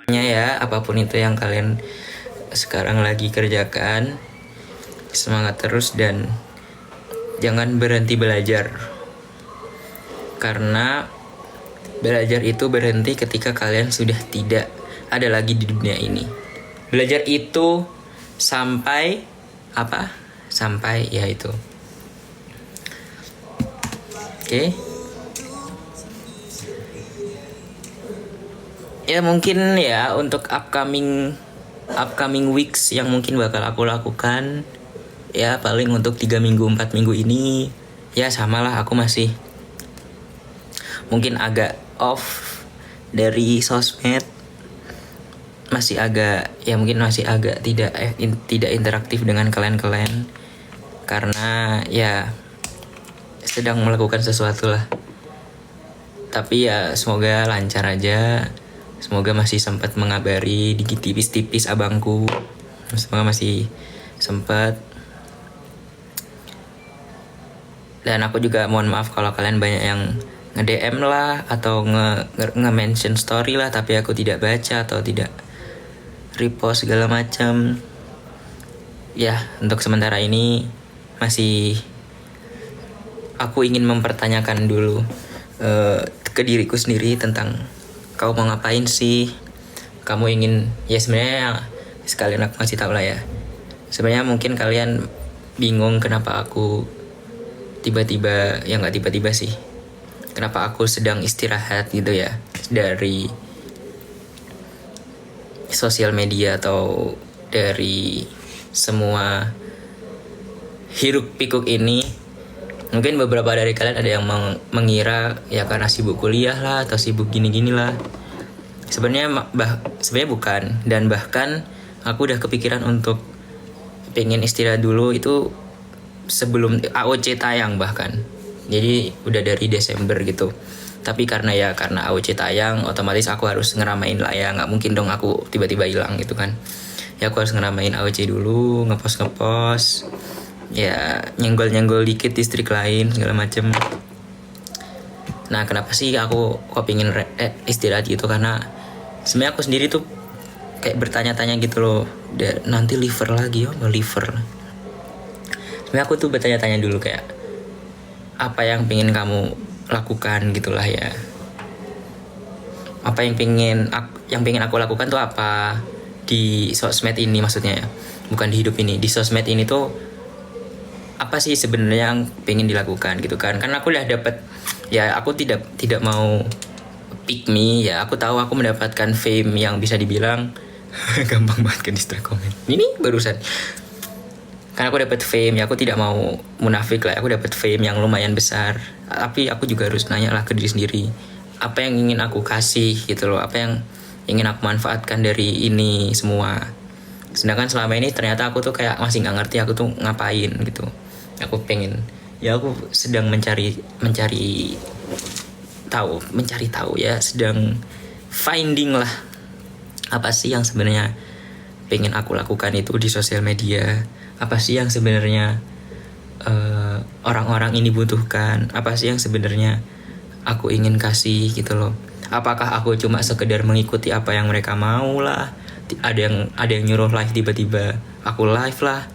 Ya, apapun itu yang kalian sekarang lagi kerjakan, semangat terus dan jangan berhenti belajar. Karena belajar itu berhenti ketika kalian sudah tidak ada lagi di dunia ini. Belajar itu sampai apa? Sampai ya itu. Oke. Ya mungkin ya untuk upcoming weeks yang mungkin bakal aku lakukan ya paling untuk 3 minggu 4 minggu ini ya samalah, aku masih mungkin agak off dari sosmed, masih agak ya mungkin masih agak tidak interaktif dengan kalian karena ya sedang melakukan sesuatu lah. Tapi ya semoga lancar aja. Semoga masih sempat mengabari di tipis-tipis abangku. Semoga masih sempat. Dan aku juga mohon maaf kalau kalian banyak yang nge-DM lah atau nge-mention story lah tapi aku tidak baca atau tidak repost segala macam. Ya, untuk sementara ini masih aku ingin mempertanyakan dulu ke diriku sendiri tentang kau mau ngapain sih? Kamu ingin ya sebenarnya sekalian aku masih tahu lah ya. Sebenarnya mungkin kalian bingung kenapa aku tiba-tiba ya nggak tiba-tiba sih. Kenapa aku sedang istirahat gitu ya dari sosial media atau dari semua hiruk pikuk ini. Mungkin beberapa dari kalian ada yang mengira ya karena sibuk kuliah lah atau sibuk gini-gini lah. Sebenarnya bukan, dan bahkan aku udah kepikiran untuk pengen istirahat dulu itu sebelum AOC tayang bahkan. Jadi udah dari Desember gitu. Tapi karena AOC tayang otomatis aku harus ngeramain lah ya, nggak mungkin dong aku tiba-tiba hilang gitu kan. Ya aku harus ngeramain AOC dulu, ngepost ya nyenggol dikit distrik lain segala macem. Nah kenapa sih aku kok pingin istirahat gitu, karena sebenarnya aku sendiri tuh kayak bertanya-tanya gitu loh, nanti liver lagi mau liver. Sebenarnya aku tuh bertanya-tanya dulu kayak apa yang pingin kamu lakukan gitulah ya, apa yang pingin aku lakukan tuh apa di sosmed ini, maksudnya ya bukan di hidup ini, di sosmed ini tuh apa sih sebenarnya yang pengen dilakukan gitu kan. Karena aku udah dapet ya, aku tidak mau pick me ya, aku tahu aku mendapatkan fame yang bisa dibilang gampang banget kan distract komen ini barusan. Karena aku dapat fame ya, aku tidak mau munafik lah, aku dapat fame yang lumayan besar, tapi aku juga harus nanya lah ke diri sendiri apa yang ingin aku kasih gitu loh, apa yang ingin aku manfaatkan dari ini semua. Sedangkan selama ini ternyata aku tuh kayak masih nggak ngerti aku tuh ngapain gitu. Aku pengen ya, aku sedang mencari tahu ya, sedang finding lah apa sih yang sebenarnya pengen aku lakukan itu di sosial media, apa sih yang sebenarnya orang-orang ini butuhkan, apa sih yang sebenarnya aku ingin kasih gitu loh. Apakah aku cuma sekedar mengikuti apa yang mereka mau lah, ada yang nyuruh live tiba-tiba aku live lah,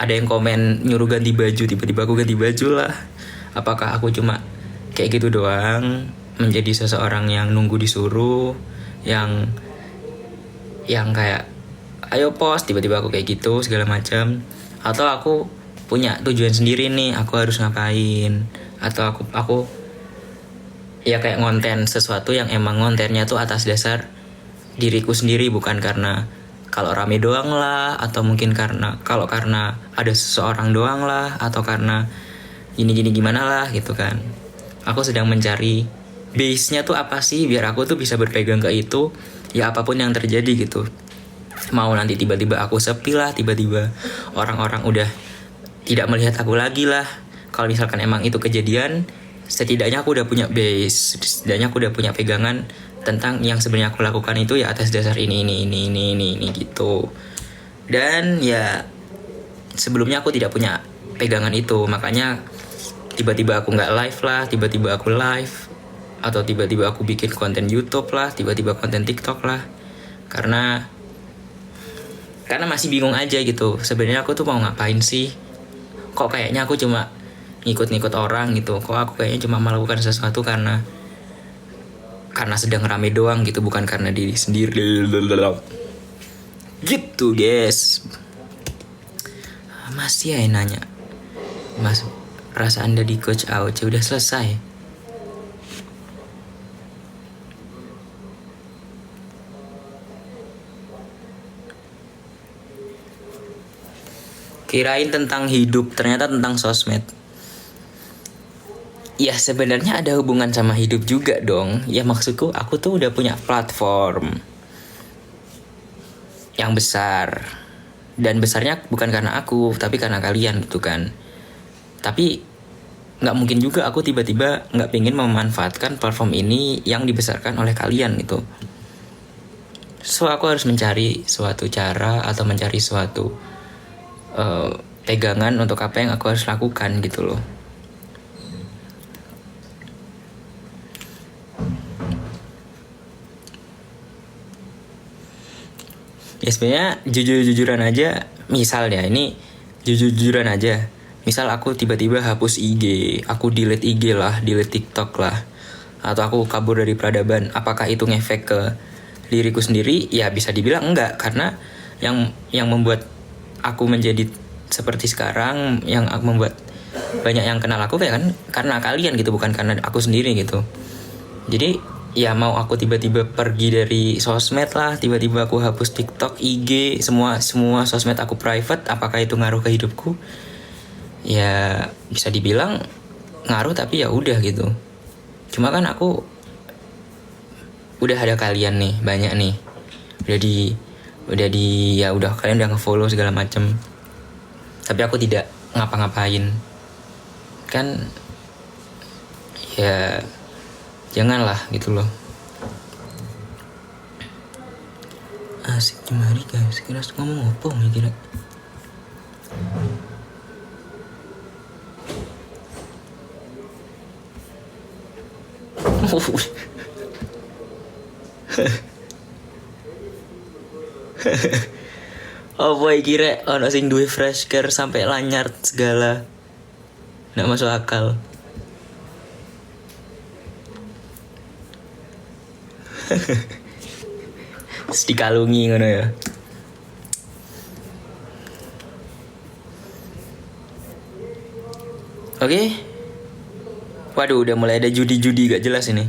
ada yang komen nyuruh ganti baju tiba-tiba aku ganti baju lah. Apakah aku cuma kayak gitu doang, menjadi seseorang yang nunggu disuruh, yang kayak ayo post tiba-tiba aku kayak gitu segala macam, atau aku punya tujuan sendiri nih aku harus ngapain, atau aku ya kayak ngonten sesuatu yang emang ngontennya tuh atas dasar diriku sendiri, bukan karena kalau rame doang lah, atau mungkin karena ada seseorang doang lah, atau karena gini gimana lah gitu kan. Aku sedang mencari base-nya tuh apa sih biar aku tuh bisa berpegang ke itu ya apapun yang terjadi gitu. Mau nanti tiba-tiba aku sepi lah, tiba-tiba orang-orang udah tidak melihat aku lagi lah. Kalau misalkan emang itu kejadian, setidaknya aku udah punya base, setidaknya aku udah punya pegangan tentang yang sebenarnya aku lakukan itu ya atas dasar ini gitu. Dan ya sebelumnya aku tidak punya pegangan itu, makanya tiba-tiba aku nggak live lah, tiba-tiba aku live, atau tiba-tiba aku bikin konten YouTube lah, tiba-tiba konten TikTok lah. karena masih bingung aja gitu. Sebenarnya aku tuh mau ngapain sih? Kok kayaknya aku cuma ngikut-ngikut orang gitu. Kok aku kayaknya cuma melakukan sesuatu karena sedang rame doang gitu, bukan karena diri sendiri. Gitu guys. Masih ya nanya, Mas, rasa Anda di coach AOC udah selesai? Kirain tentang hidup, ternyata tentang sosmed. Ya sebenarnya ada hubungan sama hidup juga dong. Ya maksudku, aku tuh udah punya platform yang besar. Dan besarnya bukan karena aku, tapi karena kalian gitu kan. Tapi gak mungkin juga aku tiba-tiba gak pengen memanfaatkan platform ini yang dibesarkan oleh kalian gitu. So aku harus mencari suatu cara atau mencari suatu pegangan untuk apa yang aku harus lakukan gitu loh. Ya sebenarnya jujur-jujuran aja, misalnya ini jujur-jujuran aja. Misal aku tiba-tiba hapus IG, aku delete IG lah, delete TikTok lah, atau aku kabur dari peradaban, apakah itu ngefek ke diriku sendiri? Ya bisa dibilang enggak, karena yang membuat aku menjadi seperti sekarang, yang membuat banyak yang kenal aku kayak kan karena kalian gitu, bukan karena aku sendiri gitu. Jadi ya mau aku tiba-tiba pergi dari sosmed lah, tiba-tiba aku hapus TikTok, IG, semua sosmed aku private, apakah itu ngaruh ke hidupku? Ya bisa dibilang ngaruh, tapi ya udah gitu. Cuma kan aku udah ada kalian nih, banyak nih, ya udah kalian udah nge-follow segala macem, tapi aku tidak ngapa-ngapain kan. Ya janganlah gitu loh. Asik jemari guys, kira ngomong apa nih kira. Oh boy, kira ono sing duwe fresh care sampai lanyar segala. Nggak masuk akal. Terus dikalungi ngono ya. Oke. Waduh, udah mulai ada judi-judi gak jelas ini.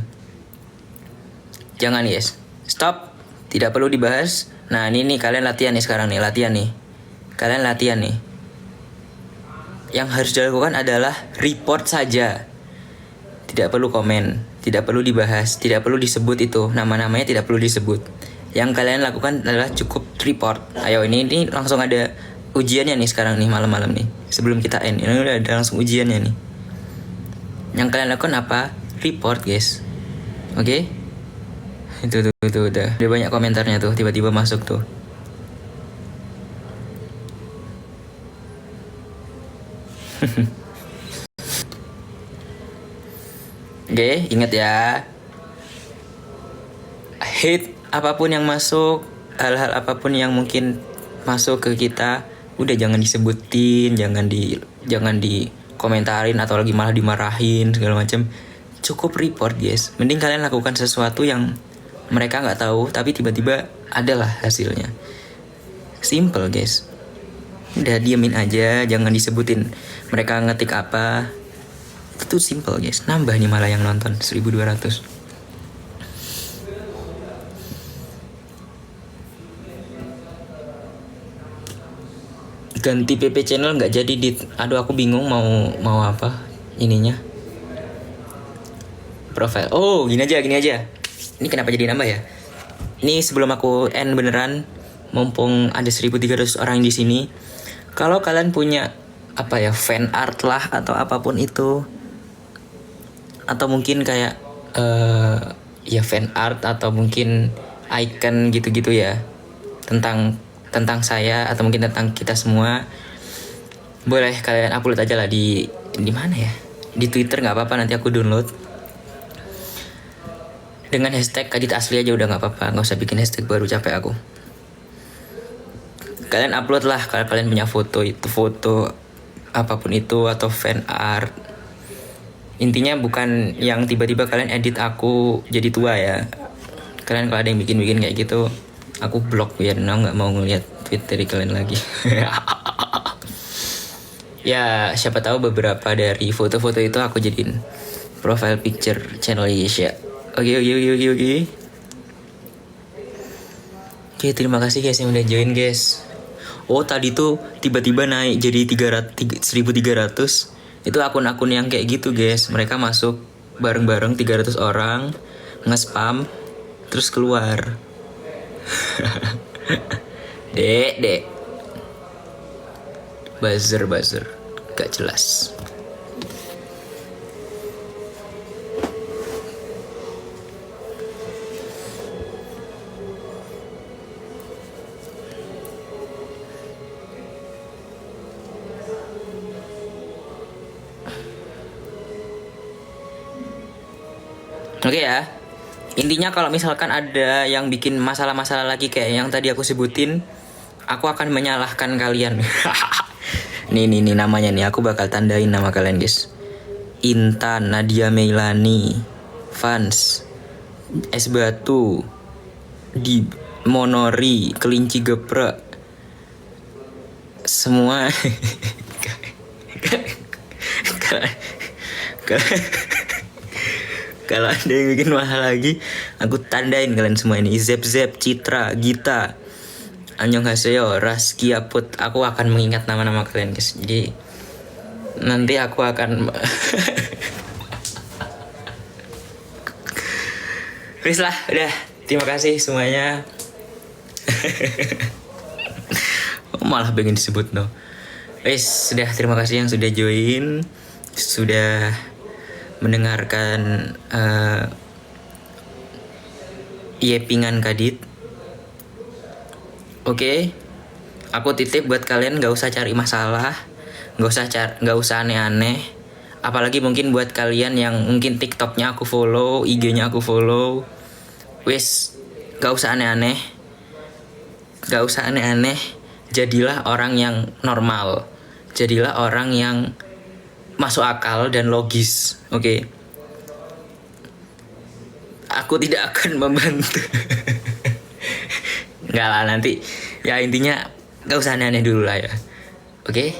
Jangan guys, stop. Tidak perlu dibahas. Nah ini nih, kalian latihan nih sekarang nih, kalian latihan nih. Yang harus dilakukan adalah report saja. Tidak perlu komen, tidak perlu dibahas, tidak perlu disebut itu, nama-namanya tidak perlu disebut. Yang kalian lakukan adalah cukup report. Ayo ini langsung ada ujiannya nih sekarang nih, malam-malam nih. Sebelum kita end, ini udah ada langsung ujiannya nih. Yang kalian lakukan apa? Report guys. Oke? Itu udah banyak komentarnya tuh, tiba-tiba masuk tuh. Oke, ingat ya. Hate apapun yang masuk, hal-hal apapun yang mungkin masuk ke kita, udah jangan disebutin, jangan di komentarin atau lagi malah dimarahin segala macam. Cukup report guys. Mending kalian lakukan sesuatu yang mereka nggak tahu, tapi tiba-tiba adalah hasilnya. Simple guys. Udah diemin aja, jangan disebutin mereka ngetik apa. Itu simple guys. Nambah nih malah yang nonton 1200. Ganti PP channel nggak jadi aduh aku bingung mau apa ininya. Profile. Oh gini aja. Ini kenapa jadi nambah ya? Ini sebelum aku end beneran, mumpung ada 1300 orang di sini. Kalau kalian punya apa ya, fan art lah atau apapun itu, atau mungkin kayak ya fan art atau mungkin icon gitu-gitu ya, tentang saya atau mungkin tentang kita semua, boleh kalian upload aja lah di mana ya, di Twitter nggak apa-apa, nanti aku download. Dengan hashtag Kadit asli aja udah nggak apa-apa, nggak usah bikin hashtag baru, capek aku. Kalian upload lah kalau kalian punya foto, itu foto apapun itu atau fan art. Intinya bukan yang tiba-tiba kalian edit aku jadi tua ya. Kalian kalau ada yang bikin-bikin kayak gitu, aku blok biar nggak mau ngeliat tweet dari kalian lagi. Ya siapa tahu beberapa dari foto-foto itu aku jadiin profile picture channel Yesha. Oke. Oke, terima kasih guys yang udah join guys. Oh tadi tuh tiba-tiba naik jadi 1.300. Itu akun-akun yang kayak gitu guys. Mereka masuk bareng-bareng 300 orang, nge-spam, terus keluar. Dek. Buzzer. Gak jelas. Oke ya. Intinya kalau misalkan ada yang bikin masalah-masalah lagi kayak yang tadi aku sebutin, aku akan menyalahkan kalian. nih namanya nih, aku bakal tandain nama kalian guys. Intan, Nadia Meilani, Vans, Es Batu, Di Monori, Kelinci Geprek. Semua kalau ada yang bikin masalah lagi, aku tandain kalian semua ini. Zep, Citra, Gita, Annyeonghaseyo, Raskia Put. Aku akan mengingat nama-nama kalian guys. Jadi nanti aku akan wis lah, udah. Terima kasih semuanya. Malah pengen disebut no. Wis, sudah, terima kasih yang sudah join, sudah mendengarkan Yepingan Kadit. Oke, aku titip buat kalian, nggak usah cari masalah, nggak usah aneh-aneh. Apalagi mungkin buat kalian yang mungkin TikToknya aku follow, IG-nya aku follow. Wis, nggak usah aneh-aneh. Jadilah orang yang normal. Jadilah orang yang masuk akal dan logis. Oke. Aku tidak akan membantu. Enggak lah, nanti ya intinya gak usah aneh-aneh dulu lah ya. Oke.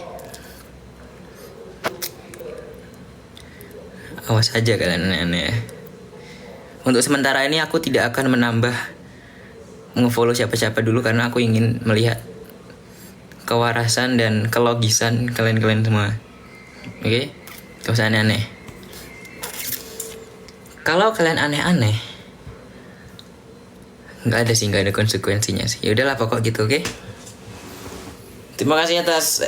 Awas aja kalian aneh-aneh. Untuk sementara ini aku tidak akan menambah nge-follow siapa-siapa dulu, karena aku ingin melihat kewarasan dan kelogisan kalian semua. Oke? Gak usah aneh-aneh. Kalau kalian aneh-aneh, nggak ada konsekuensinya sih. Ya udahlah pokok gitu, oke? Terima kasih atas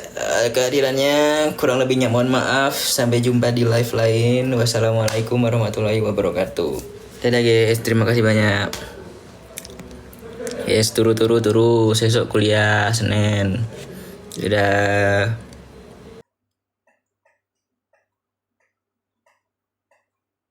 kehadirannya. Kurang lebihnya mohon maaf. Sampai jumpa di live lain. Wassalamualaikum warahmatullahi wabarakatuh. Dadah guys, terima kasih banyak. Yes, turu. Besok kuliah Senin. Dadah.